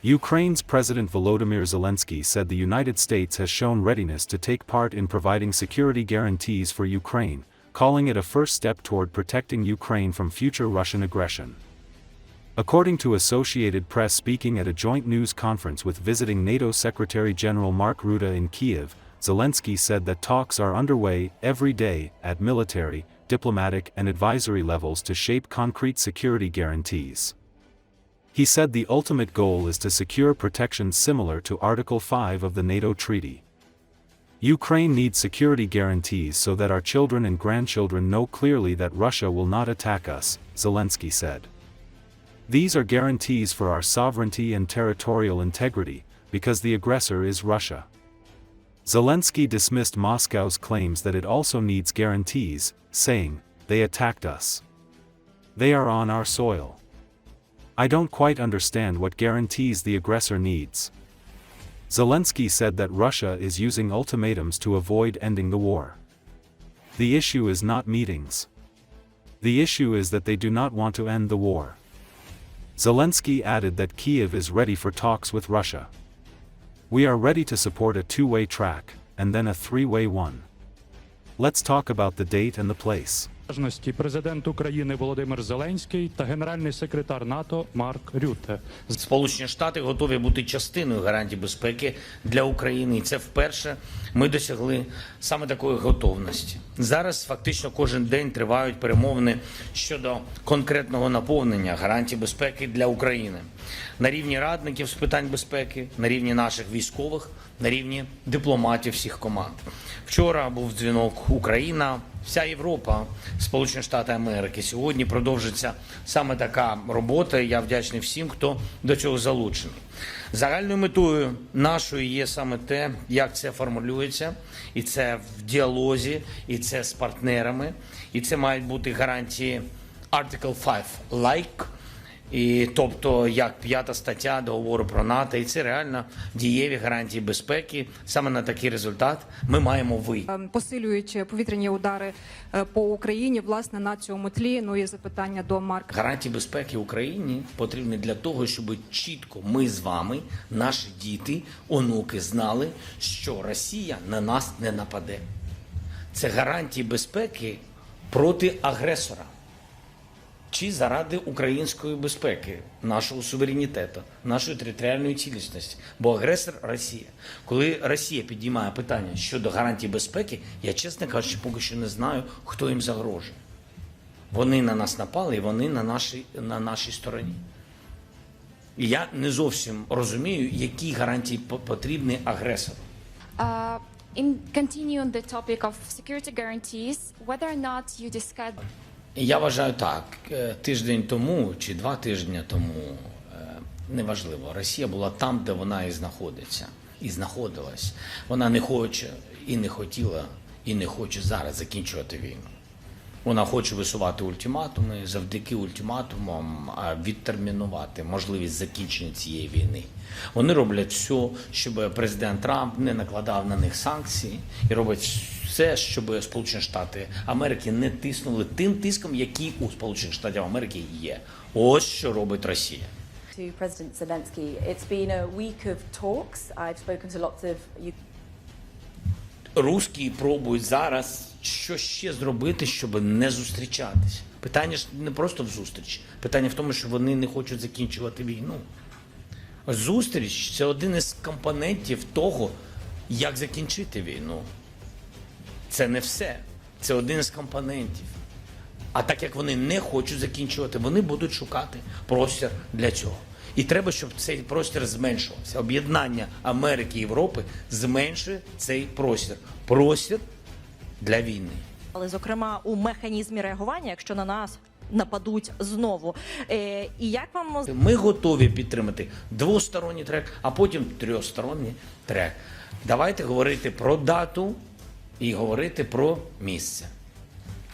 Ukraine's President Volodymyr Zelensky said the United States has shown readiness to take part in providing security guarantees for Ukraine, calling it a first step toward protecting Ukraine from future Russian aggression. According to Associated Press, speaking at a joint news conference with visiting NATO Secretary-General Mark Rutte in Kiev, Zelensky said that talks are underway every day at military, diplomatic and advisory levels to shape concrete security guarantees. He said the ultimate goal is to secure protections similar to Article 5 of the NATO treaty. Ukraine needs security guarantees so that our children and grandchildren know clearly that Russia will not attack us, Zelensky said. These are guarantees for our sovereignty and territorial integrity, because the aggressor is Russia. Zelensky dismissed Moscow's claims that it also needs guarantees, saying, "They attacked us. They are on our soil. I don't quite understand what guarantees the aggressor needs." Zelensky said that Russia is using ultimatums to avoid ending the war. The issue is not meetings. The issue is that they do not want to end the war. Zelensky added that Kyiv is ready for talks with Russia. "We are ready to support a two-way track, and then a three-way one. Let's talk about the date and the place." Президент України Володимир Зеленський та генеральний секретар НАТО Марк Рютте. Сполучені Штати готові бути частиною гарантій безпеки для України, і це вперше ми досягли саме такої готовності. Зараз фактично кожен день тривають перемовини щодо конкретного наповнення гарантій безпеки для України. На рівні радників з питань безпеки, на рівні наших військових, на рівні дипломатів всіх команд. Вчора був дзвінок Україна, вся Європа, Сполучені Штати Америки. Сьогодні продовжиться саме така робота, і я вдячний всім, хто до цього залучений. Загальною метою нашої є саме те, як це формулюється, і це в діалозі, і це з партнерами, і це мають бути гарантії Article 5-like, і тобто як 5 стаття договору про НАТО, і це реально дієві гарантії безпеки. Саме на такий результат ми маємо вийти. Посилюючи повітряні удари по Україні, власне, на цьому тлі, ну і запитання до Марка. Гарантії безпеки Україні потрібні для того, щоб чітко ми з вами, наші діти, онуки знали, що Росія на нас не нападе. Це гарантії безпеки проти агресора. Чи заради української безпеки, нашого суверенітету, нашої територіальної цілісності. Бо агресор – Росія. Коли Росія підіймає питання щодо гарантій безпеки, я, чесно кажучи, поки що не знаю, хто їм загрожує. Вони на нас напали, і вони на нашій стороні. І я не зовсім розумію, які гарантії потрібні агресору. Continue on the topic of security guarantees, whether or not you discussed. Я вважаю так, тиждень тому чи 2 тижні тому, неважливо, Росія була там, де вона і знаходиться, і знаходилась. Вона не хоче, і не хотіла, і не хоче зараз закінчувати війну. Вона хоче висувати ультиматуми, завдяки ультиматумам відтермінувати можливість закінчення цієї війни. Вони роблять все, щоб президент Трамп не накладав на них санкції, і роблять все, щоб Сполучені Штати Америки не тиснули тим тиском, який у Сполучених Штатів Америки є. Ось що робить Росія. To President Zelensky, it's been a week of talks. I've spoken to lots of Русські пробують зараз що ще зробити, щоб не зустрічатись. Питання ж не просто в зустрічі. Питання в тому, що вони не хочуть закінчувати війну. Зустріч – це один із компонентів того, як закінчити війну. Це не все. Це один із компонентів. А так як вони не хочуть закінчувати, вони будуть шукати простір для цього. І треба, щоб цей простір зменшувався. Об'єднання Америки і Європи зменшує цей простір. Простір для війни. Але, зокрема, у механізмі реагування, якщо на нас нападуть знову. І як вам... Ми готові підтримати двосторонній трек, а потім трьохсторонній трек. Давайте говорити про дату і говорити про місце.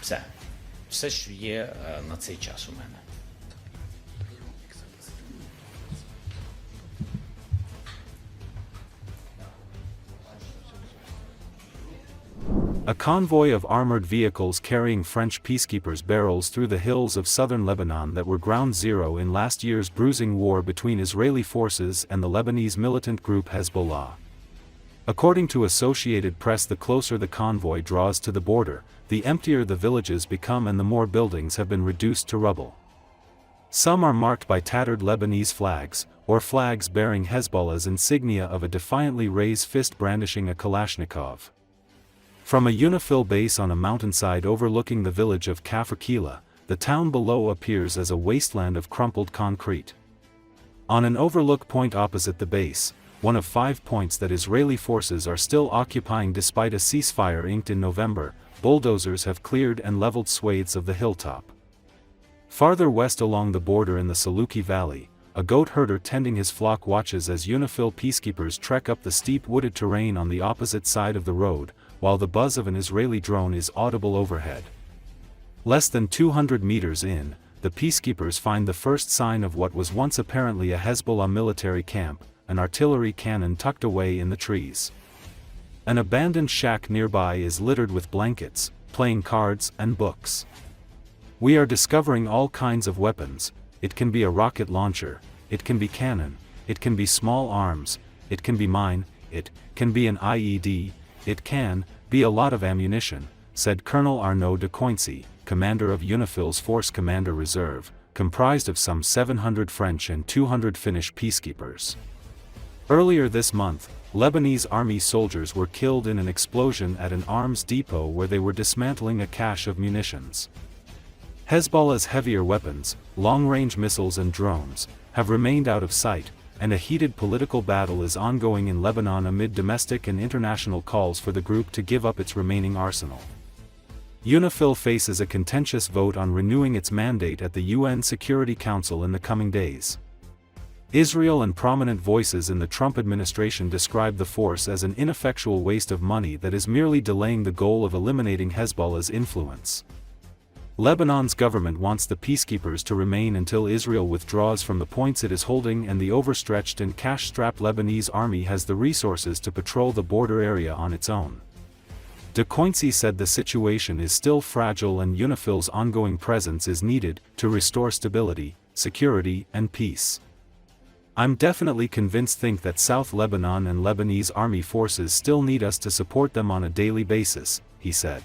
Все. Все, що є на цей час у мене. A convoy of armored vehicles carrying French peacekeepers barrels through the hills of southern Lebanon that were ground zero in last year's bruising war between Israeli forces and the Lebanese militant group Hezbollah. According to Associated Press, the closer the convoy draws to the border, the emptier the villages become and the more buildings have been reduced to rubble. Some are marked by tattered Lebanese flags, or flags bearing Hezbollah's insignia of a defiantly raised fist brandishing a Kalashnikov. From a UNIFIL base on a mountainside overlooking the village of Kafr Kila, the town below appears as a wasteland of crumpled concrete. On an overlook point opposite the base, one of 5 points that Israeli forces are still occupying despite a ceasefire inked in November, bulldozers have cleared and leveled swathes of the hilltop. Farther west along the border in the Saluki Valley, a goat herder tending his flock watches as UNIFIL peacekeepers trek up the steep wooded terrain on the opposite side of the road, while the buzz of an Israeli drone is audible overhead. Less than 200 meters in, the peacekeepers find the first sign of what was once apparently a Hezbollah military camp, an artillery cannon tucked away in the trees. An abandoned shack nearby is littered with blankets, playing cards, and books. We are discovering all kinds of weapons. It can be a rocket launcher, it can be cannon, it can be small arms, it can be mine, it can be an IED, it can be a lot of ammunition, said Colonel Arnaud de Coincy, commander of UNIFIL's Force Commander Reserve, comprised of some 700 French and 200 Finnish peacekeepers. Earlier this month, Lebanese army soldiers were killed in an explosion at an arms depot where they were dismantling a cache of munitions. Hezbollah's heavier weapons, long-range missiles and drones, have remained out of sight, and a heated political battle is ongoing in Lebanon amid domestic and international calls for the group to give up its remaining arsenal. UNIFIL faces a contentious vote on renewing its mandate at the UN Security Council in the coming days. Israel and prominent voices in the Trump administration describe the force as an ineffectual waste of money that is merely delaying the goal of eliminating Hezbollah's influence. Lebanon's government wants the peacekeepers to remain until Israel withdraws from the points it is holding and the overstretched and cash-strapped Lebanese army has the resources to patrol the border area on its own. De Coincy said the situation is still fragile and UNIFIL's ongoing presence is needed to restore stability, security, and peace. I'm definitely convinced that South Lebanon and Lebanese army forces still need us to support them on a daily basis, he said.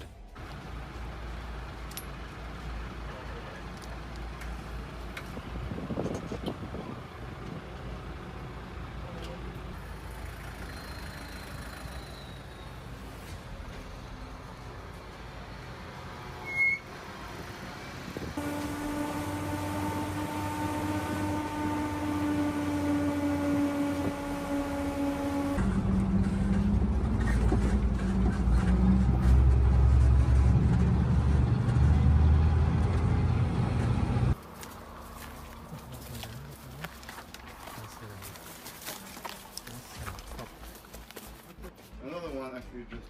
Another one actually just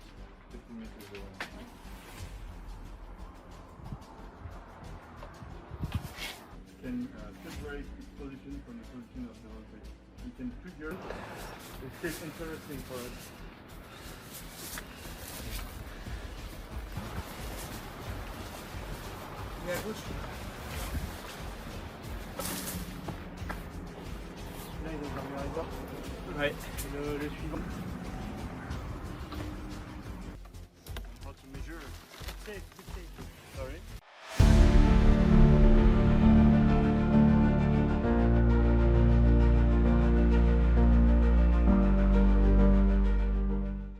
50 meters away. Can separate its position from the position of the rocket. We can trigger it. It's interesting for us. Yeah, good. Là, ils ont dormi en bas. Ouais. Le suivant.